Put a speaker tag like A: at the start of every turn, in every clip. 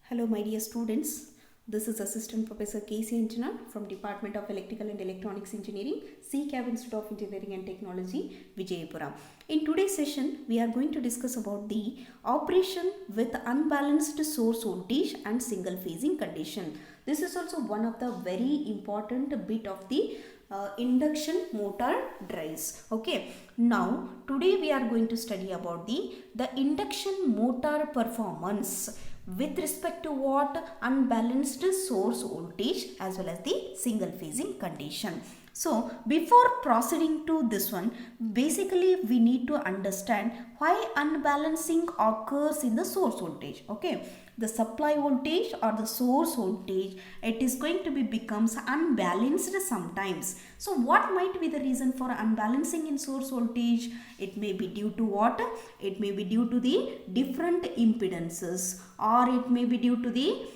A: Hello my dear students, this is Assistant Professor K.C. Anjana from Department of Electrical and Electronics Engineering, CCAV Institute of Engineering and Technology, Vijayapura. In today's session, we are going to discuss about the operation with unbalanced source voltage and single phasing condition. This is also one of the very important bit of the induction motor drives. Okay, now today we are going to study about the induction motor performance with respect to what? Unbalanced source voltage as well as the single phasing condition. So before proceeding to this one, basically we need to understand why unbalancing occurs in the source voltage. Okay, the supply voltage or the source voltage, it is going to be becomes unbalanced sometimes. So what might be the reason for unbalancing in source voltage? It may be due to what? It may be due to the different impedances, or it may be due to the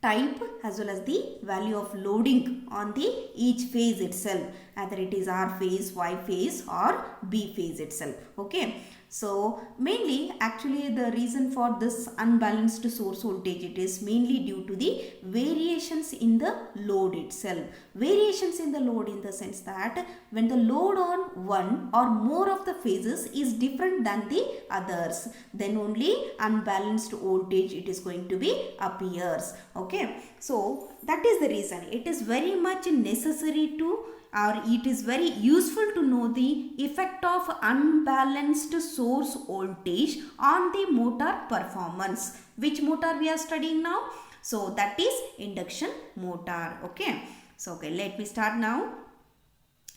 A: type as well as the value of loading on the each phase itself, either it is R phase, Y phase or B phase itself. Okay, so mainly actually the reason for this unbalanced source voltage, it is mainly due to the variations in the load itself. Variations in the load in the sense that when the load on one or more of the phases is different than the others, then only unbalanced voltage it is going to be appears. Okay, so that is the reason it is very much necessary to, or it is very useful to know the effect of unbalanced source voltage on the motor performance. Which motor we are studying now? So that is induction motor. Okay, so okay, let me start now.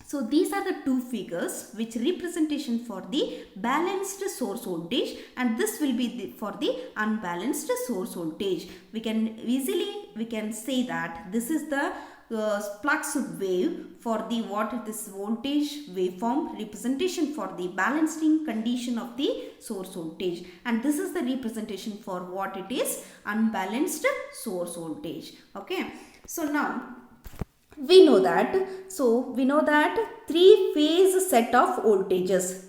A: So these are the two figures which representation for the balanced source voltage, and this will be for the unbalanced source voltage. We can say that this is the flux wave for the this voltage waveform representation for the balancing condition of the source voltage, and this is the representation for what it is unbalanced source voltage. Okay, so now we know that three phase set of voltages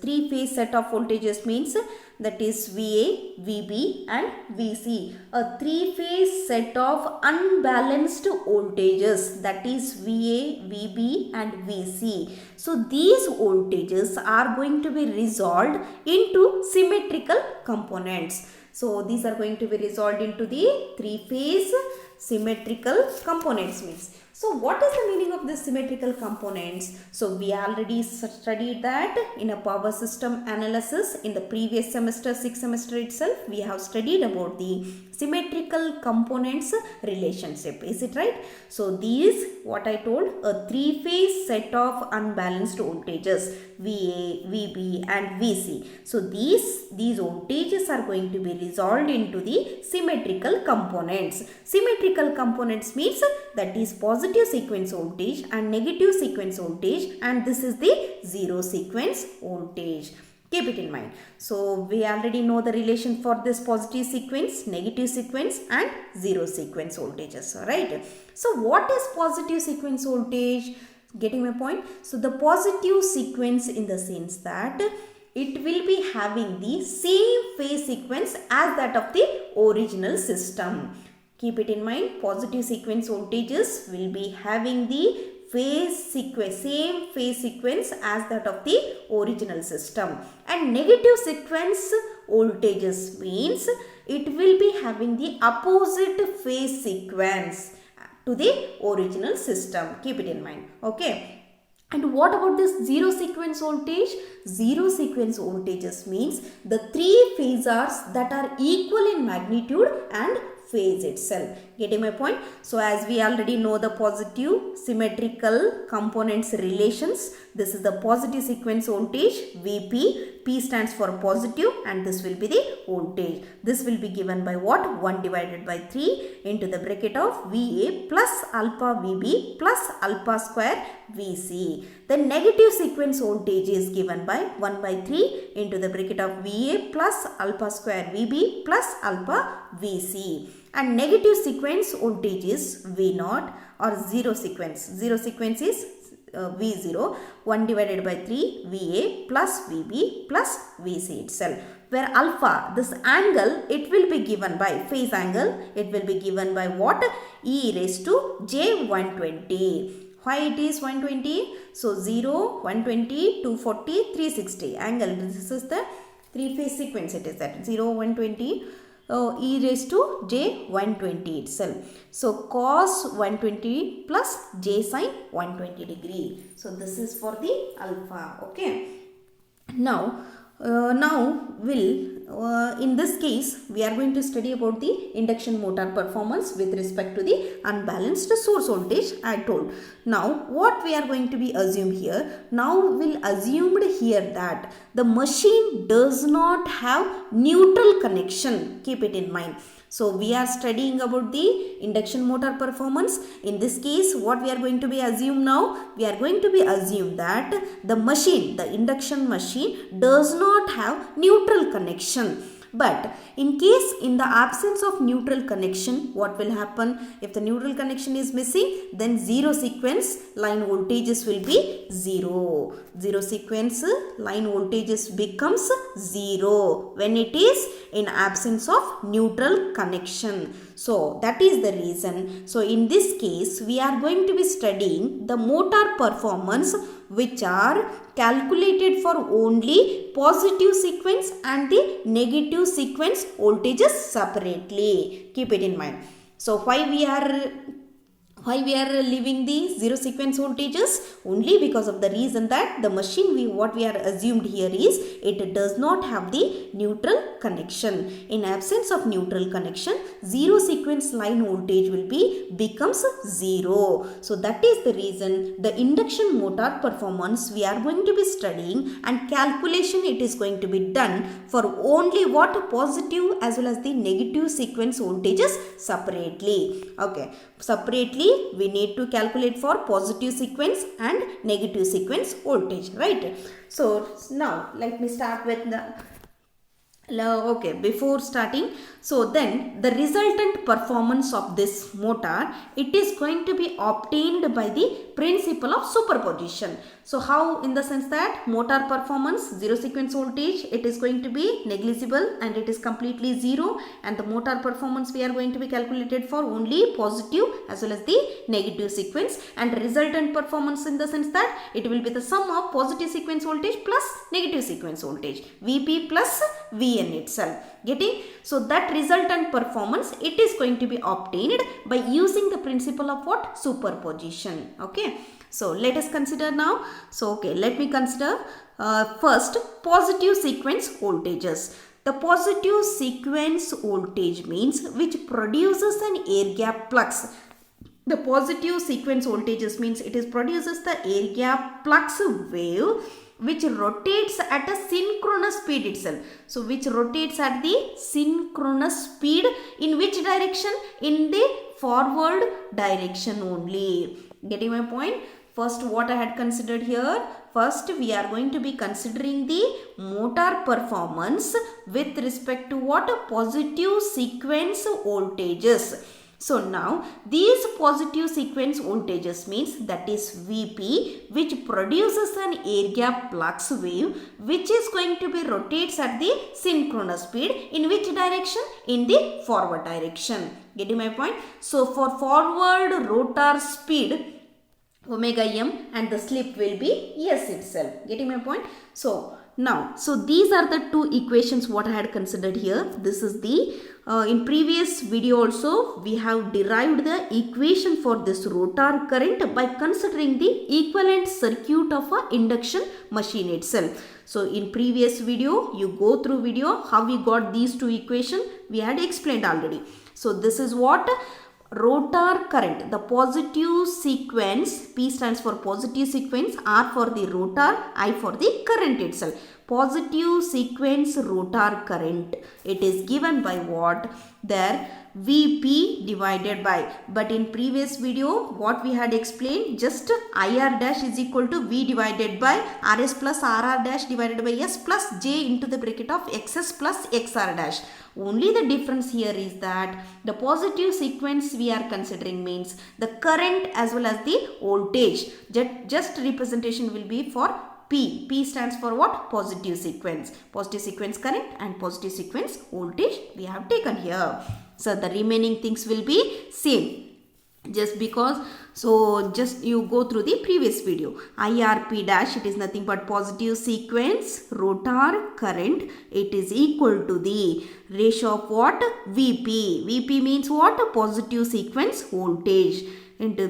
A: means that is VA, VB and VC. A three phase set of unbalanced voltages, that is VA, VB and VC. So these voltages are going to be resolved into symmetrical components. So these are going to be resolved into the three phase symmetrical components means. So what is the meaning of this symmetrical components? So we already studied that in a power system analysis in the previous semester, 6th semester itself. We have studied about the symmetrical components relationship. Is it right? So these, what I told, a three phase set of unbalanced voltages VA, VB and VC. So these voltages are going to be resolved into the symmetrical components. Symmetrical components means that is positive sequence voltage and negative sequence voltage, and this is the zero sequence voltage. Keep it in mind. So we already know the relation for this positive sequence, negative sequence and zero sequence voltages. Alright. So what is positive sequence voltage? Getting my point? So the positive sequence in the sense that it will be having the same phase sequence as that of the original system. Keep it in mind, positive sequence voltages will be having the same phase sequence as that of the original system, and negative sequence voltages means it will be having the opposite phase sequence to the original system. Keep it in mind. Okay. And what about this zero sequence voltage? Zero sequence voltages means the three phasors that are equal in magnitude and phase itself. Getting my point? So as we already know the positive symmetrical components relations, this is the positive sequence voltage VP. P stands for positive and this will be the voltage. This will be given by what? 1 divided by 3 into the bracket of VA plus alpha VB plus alpha square VC. The negative sequence voltage is given by 1 by 3 into the bracket of VA plus alpha square VB plus alpha VC. And negative sequence voltage is V0 or zero sequence. Zero sequence is V0, 1 divided by 3 VA plus VB plus VC itself. where alpha, this angle, it will be given by phase angle, it will be given by what? E raised to j 120. Why it is 120? So 0, 120, 240, 360 angle. This is the three phase sequence. It is that 0, 120, e raised to j 120 itself. So cos 120 plus j sin 120 degree. So this is for the alpha. Okay. Now in this case we are going to study about the induction motor performance with respect to the unbalanced source voltage I told. Now what we are going to be assumed here? Now we'll assumed here that the machine does not have neutral connection. Keep it in mind. So we are studying about the induction motor performance. In this case, what we are going to be assumed now? We are going to be assumed that the machine, the induction machine, does not have neutral connection. But in case in the absence of neutral connection, what will happen? If the neutral connection is missing, then zero sequence line voltages will be 0. Zero sequence line voltages becomes 0 when it is in absence of neutral connection. So that is the reason. So in this case, we are going to be studying the motor performance which are calculated for only positive sequence and the negative sequence voltages separately. Keep it in mind. So why we are leaving the zero sequence voltages? Only because of the reason that the machine what we are assumed here is it does not have the neutral connection. In absence of neutral connection, zero sequence line voltage will becomes 0. So that is the reason the induction motor performance we are going to be studying, and calculation it is going to be done for only what? Positive as well as the negative sequence voltages separately. Okay, separately we need to calculate for positive sequence and negative sequence voltage, right? So now let me start with before starting, so then the resultant performance of this motor, it is going to be obtained by the principle of superposition. So how? In the sense that motor performance, zero sequence voltage, it is going to be negligible and it is completely 0, and the motor performance we are going to be calculated for only positive as well as the negative sequence, and resultant performance in the sense that it will be the sum of positive sequence voltage plus negative sequence voltage, Vp plus Vn itself. Getting? So that resultant performance, it is going to be obtained by using the principle of what? Superposition. Okay. So let us consider now. So okay, let me consider first positive sequence voltages. The positive sequence voltage means which produces an air gap flux. The positive sequence voltages means it is produces the air gap flux wave which rotates at a synchronous speed itself. So which rotates at the synchronous speed in which direction? In the forward direction only. Getting my point? First, what I had considered here? First, we are going to be considering the motor performance with respect to what? Positive sequence voltages. So now these positive sequence voltages means that is Vp, which produces an air gap flux wave which is going to be rotates at the synchronous speed in which direction? In the forward direction. Getting my point? So for forward rotor speed, omega m, and the slip will be S itself. Getting my point? So now, so these are the two equations what I had considered here. This is the in previous video also we have derived the equation for this rotor current by considering the equivalent circuit of a induction machine itself. So in previous video, you go through video how we got these two equations, we had explained already. So this is what rotor current, the positive sequence, P stands for positive sequence, R for the rotor, I for the current itself. Positive sequence rotor current, it is given by what? There Vp divided by, but in previous video what we had explained, just IR dash is equal to V divided by Rs plus RR dash divided by S plus J into the bracket of XS plus XR dash. Only the difference here is that the positive sequence we are considering means the current as well as the voltage. Just representation will be for P. P stands for what? Positive sequence. Positive sequence current and positive sequence voltage we have taken here. So the remaining things will be same. Just because, so just you go through the previous video. IRP dash, it is nothing but positive sequence rotor current. It is equal to the ratio of what? VP. VP means what? Positive sequence voltage into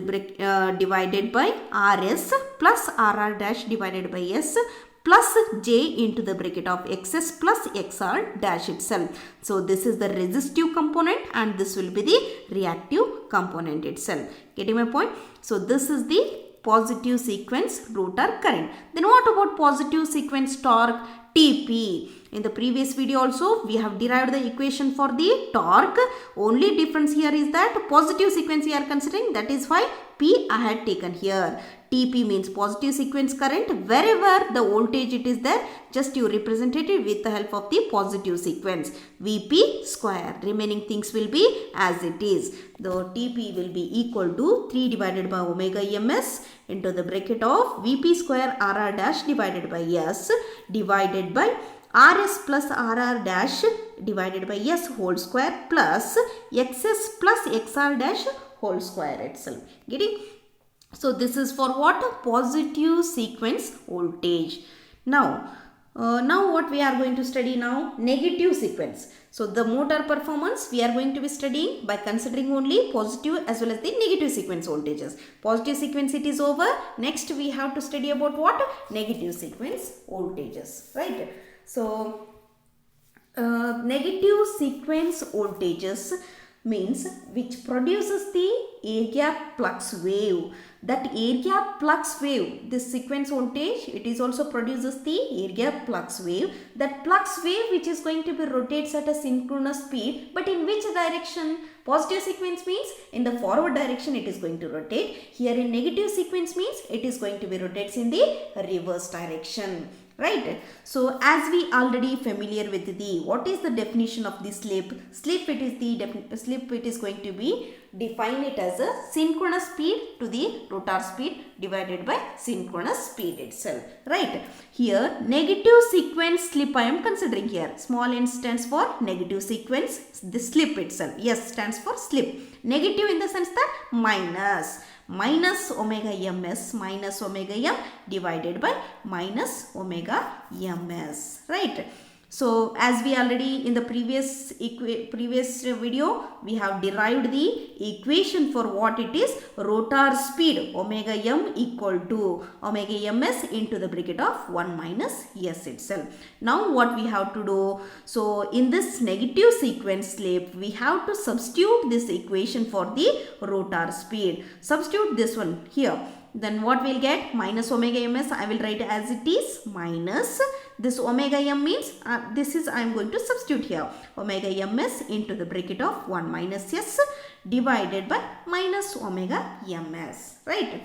A: divided by RS plus RR dash divided by S plus J into the bracket of XS plus XR dash itself. So this is the resistive component and this will be the reactive component itself. Getting my point? So this is the positive sequence rotor current. Then what about positive sequence torque? TP. In the previous video also we have derived the equation for the torque. Only difference here is that positive sequence we are considering, that is why P I had taken here. TP means positive sequence current. Wherever the voltage it is there, just you represent it with the help of the positive sequence. VP square. Remaining things will be as it is. The TP will be equal to 3 divided by omega ms into the bracket of VP square RR dash divided by S divided by RS plus RR dash divided by S whole square plus XS plus XR dash whole square itself. Getting? So this is for what? Positive sequence voltage. Now what we are going to study now? Negative sequence. So the motor performance we are going to be studying by considering only positive as well as the negative sequence voltages. Positive sequence it is over. Next we have to study about what? Negative sequence voltages. Right. So negative sequence voltages means which produces the air gap flux wave. That air gap flux wave, this sequence voltage, it is also produces the air gap flux wave. That flux wave which is going to be rotates at a synchronous speed, but in which direction? Positive sequence means in the forward direction it is going to rotate. Here in negative sequence means it is going to be rotates in the reverse direction. Right. So as we already familiar with the, what is the definition of the slip? Slip it is the slip it is going to be define it as a synchronous speed to the rotor speed divided by synchronous speed itself. Right. Here negative sequence slip I am considering here. Small n stands for negative sequence. The slip itself. Yes stands for slip. Negative in the sense that minus omega ms minus omega m divided by minus omega ms. Right. So as we already in the previous video we have derived the equation for what it is, rotor speed omega m equal to omega ms into the bracket of 1 minus s itself. Now what we have to do, so in this negative sequence slip we have to substitute this equation for the rotor speed. Substitute this one here. Then what we'll get? Minus omega ms I will write as it is minus this omega m means this is I am going to substitute here. Omega ms into the bracket of 1 minus s divided by minus omega ms. Right.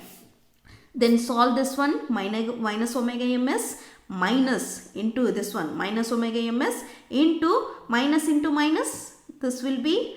A: Then solve this one. Minus omega ms minus into this one. Minus omega ms into minus. This will be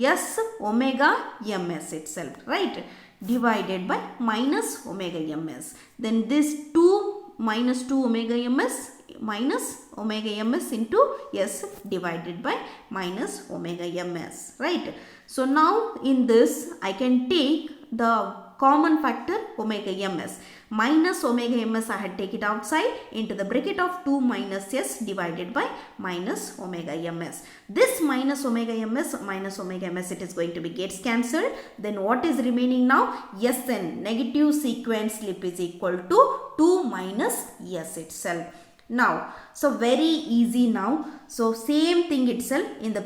A: s omega ms itself. Right. Divided by minus omega ms. Then this 2 minus 2 omega ms minus omega ms into s divided by minus omega ms. Right. So now in this I can take the common factor omega ms. Minus omega ms I had take it outside into the bracket of 2 minus s divided by minus omega ms. This minus omega ms it is going to be gets cancelled. Then what is remaining now? Sn negative sequence slip is equal to 2 minus s itself. Now, so very easy now. So same thing itself in the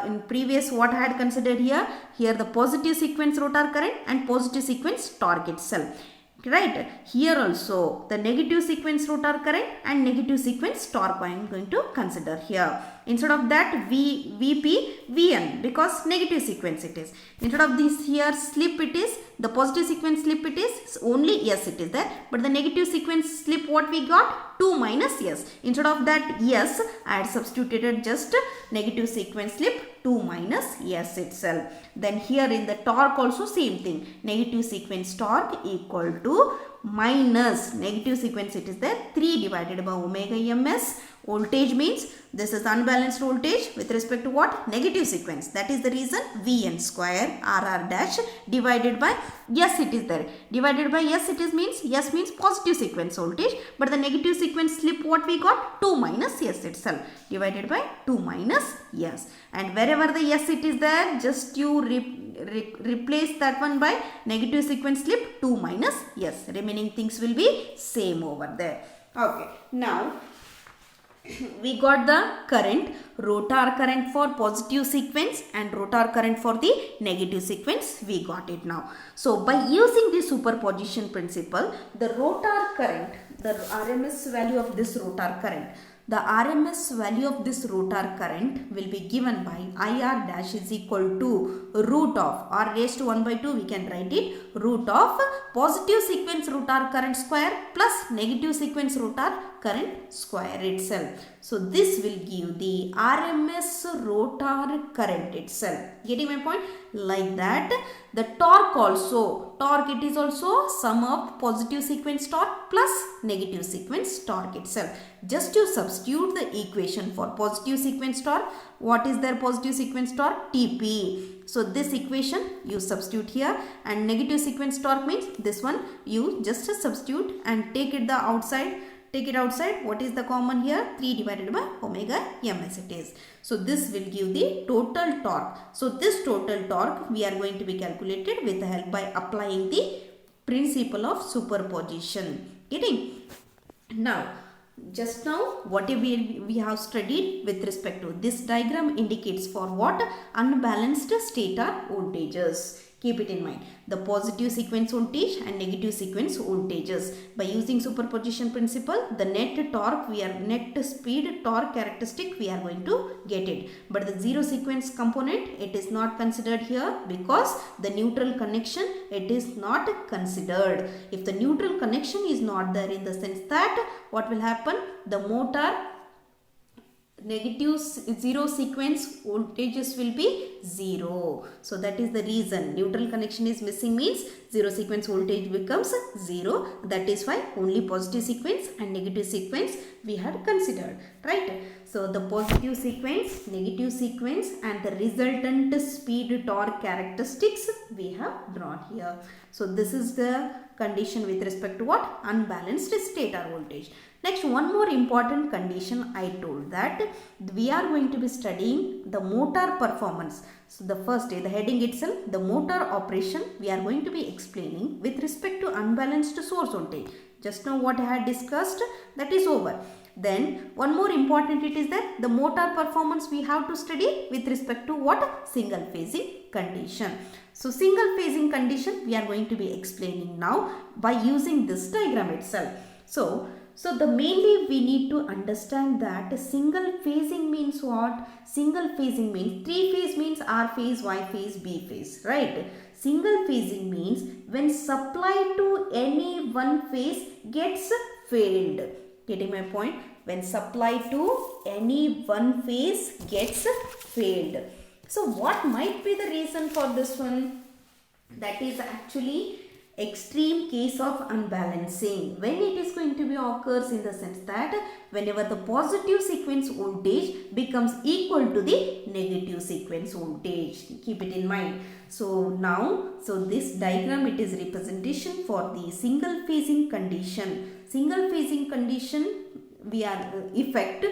A: in previous what I had considered here. Here the positive sequence rotor current and positive sequence torque itself. Right. Here also the negative sequence rotor current and negative sequence torque I am going to consider here. Instead of that VP, VN, because negative sequence it is. Instead of this here slip it is, the positive sequence slip it is, only S it is there. But the negative sequence slip what we got? 2 minus S. Instead of that S, I had substituted just negative sequence slip 2 minus S itself. Then here in the torque also same thing. Negative sequence torque equal to minus negative sequence it is there 3 divided by omega ms. Voltage means this is unbalanced voltage with respect to what? Negative sequence. That is the reason Vn square RR dash divided by S it is there. Divided by S it is means S means positive sequence voltage, but the negative sequence slip what we got? 2 minus S itself. Divided by 2 minus S. And wherever the S it is there, just you replace that one by negative sequence slip 2 minus S. Remaining things will be same over there. Okay. Now we got the current, rotor current for positive sequence and rotor current for the negative sequence. We got it now. So by using the superposition principle, the rotor current, the RMS value of this rotor current, the RMS value of this rotor current will be given by IR dash is equal to root of R raised to 1 by 2, we can write it root of positive sequence rotor current square plus negative sequence rotor current square itself. So this will give the RMS rotor current itself. Getting my point? Like that, the torque also, torque it is also sum of positive sequence torque plus negative sequence torque itself. Just to substitute the equation for positive sequence torque, what is their positive sequence torque? TP. So this equation you substitute here, and negative sequence torque means this one you just substitute and take it the outside. Take it outside. What is the common here? 3 divided by omega ms it is. So this will give the total torque. So this total torque we are going to be calculated with the help by applying the principle of superposition. Getting? Now, just now what we have studied with respect to this diagram indicates for what? Unbalanced stator voltages. Keep it in mind. The positive sequence voltage and negative sequence voltages. By using superposition principle, the net torque net speed torque characteristic we are going to get it. But the zero sequence component it is not considered here because the neutral connection it is not considered. If the neutral connection is not there, in the sense that what will happen? The motor negative zero sequence voltages will be 0. So that is the reason neutral connection is missing, means zero sequence voltage becomes 0. That is why only positive sequence and negative sequence we had considered, right? So the positive sequence, negative sequence and the resultant speed torque characteristics we have drawn here. So this is the condition with respect to what? Unbalanced stator voltage. Next, one more important condition I told that we are going to be studying the motor performance. So the first day, the heading itself, the motor operation we are going to be explaining with respect to unbalanced source voltage. Just now what I had discussed, that is over. Then one more important it is that the motor performance we have to study with respect to what? Single phasing condition. So single phasing condition we are going to be explaining now by using this diagram itself. So the mainly we need to understand that single phasing means what? Single phasing means 3 phase means R phase, Y phase, B phase, right? Single phasing means when supply to any one phase gets failed. Getting my point? When supply to any one phase gets failed. So what might be the reason for this one? That is actually extreme case of unbalancing. When it is going to be occurs in the sense that whenever the positive sequence voltage becomes equal to the negative sequence voltage. Keep it in mind. So this diagram it is representation for the single phasing condition. Single phasing condition we are effect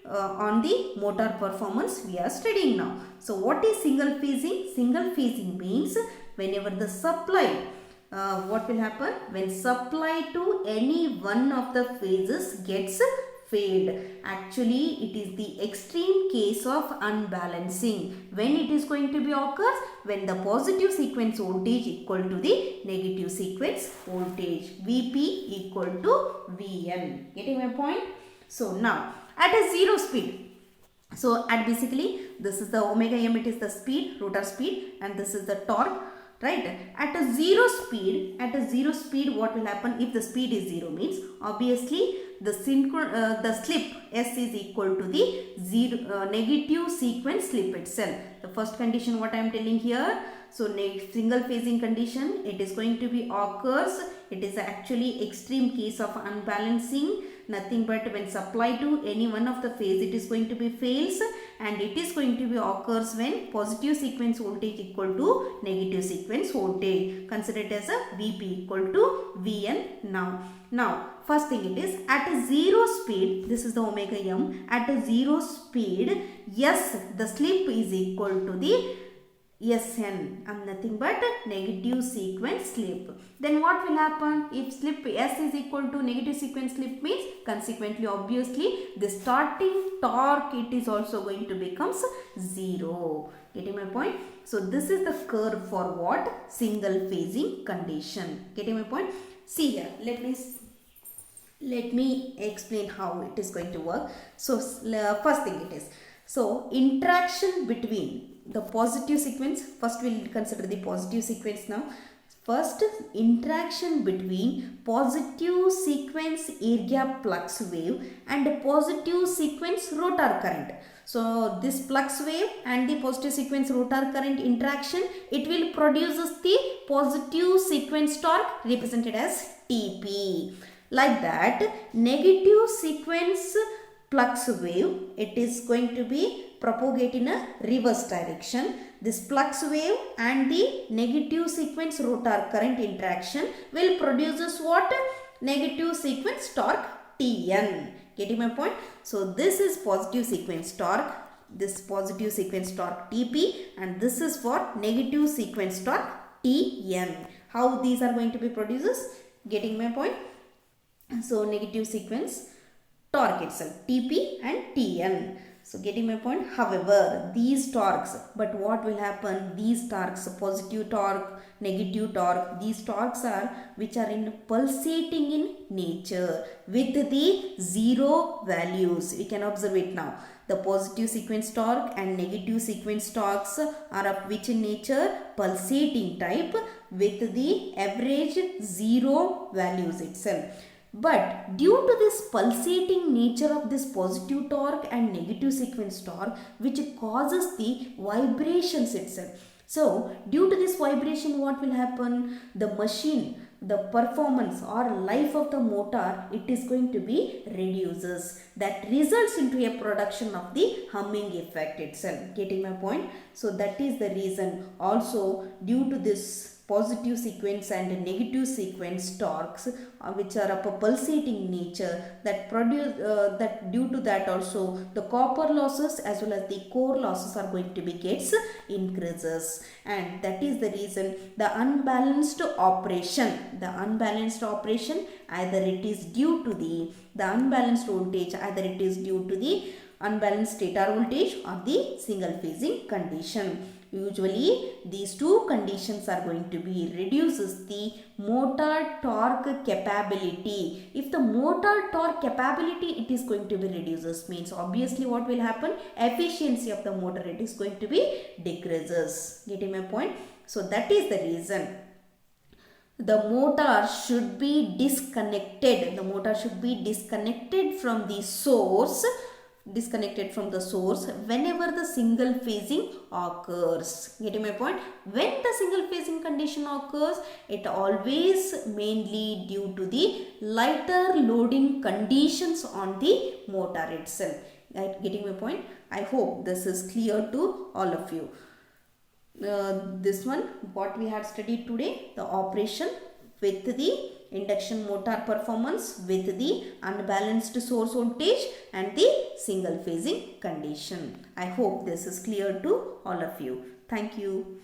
A: on the motor performance we are studying now. So what is single phasing? Single phasing means whenever the supply what will happen? When supply to any one of the phases gets failed. Actually, it is the extreme case of unbalancing. When it is going to be occurs? When the positive sequence voltage equal to the negative sequence voltage. Vp equal to Vn. Getting my point? So now, at a zero speed, So at basically this is the omega m, it is the speed, rotor speed, and this is the torque, right? At a zero speed, what will happen if the speed is 0 means obviously the slip s is equal to the negative sequence slip itself. The first condition what I am telling here, so single phasing condition, it is going to be occurs, it is actually extreme case of unbalancing, nothing but when supplied to any one of the phase it is going to be fails, and it is going to be occurs when positive sequence voltage equal to negative sequence voltage. Consider it as a Vp equal to Vn now. First thing it is at a zero speed, this is the omega m, at a zero speed, yes, the slip is equal to the Sn and nothing but negative sequence slip. Then what will happen if slip S is equal to negative sequence slip means consequently obviously the starting torque it is also going to becomes 0. Getting my point? So this is the curve for what? Single phasing condition. Getting my point? See here, let me explain how it is going to work. So first thing it is, so interaction between the positive sequence, first we will consider the positive sequence now. First, interaction between positive sequence air gap flux wave and a positive sequence rotor current. So this flux wave and the positive sequence rotor current interaction, it will produces the positive sequence torque represented as Tp. Like that, negative sequence flux wave, it is going to be propagate in a reverse direction. This flux wave and the negative sequence rotor current interaction will produces what? Negative sequence torque Tn. Getting my point? So this is positive sequence torque, this positive sequence torque Tp, and this is for negative sequence torque Tn. How these are going to be produces? Getting my point? So negative sequence torque itself, Tp and Tn. So getting my point? However, these torques, but what will happen? These torques, positive torque, negative torque, these torques are which are in pulsating in nature with the zero values. We can observe it now. The positive sequence torque and negative sequence torques are of which in nature? Pulsating type with the average zero values itself. But due to this pulsating nature of this positive torque and negative sequence torque, which causes the vibrations itself. So due to this vibration, what will happen? The machine, the performance or life of the motor, it is going to be reduces. That results into a production of the humming effect itself. Getting my point? So that is the reason. Also due to this positive sequence and negative sequence torques which are of a pulsating nature, that produce that due to that also the copper losses as well as the core losses are going to be gets increases, and that is the reason the unbalanced operation either it is due to the unbalanced voltage, either it is due to the unbalanced stator voltage or the single phasing condition. Usually these two conditions are going to be reduces the motor torque capability. If the motor torque capability it is going to be reduces means obviously what will happen? Efficiency of the motor it is going to be decreases. Getting my point? So that is the reason the motor should be disconnected. The motor should be disconnected from the source whenever the single phasing occurs. Getting my point? When the single phasing condition occurs, it always mainly due to the lighter loading conditions on the motor itself. Getting my point? I hope this is clear to all of you. This one what we had studied today, the operation with the induction motor performance with the unbalanced source voltage and the single phasing condition. I hope this is clear to all of you. Thank you.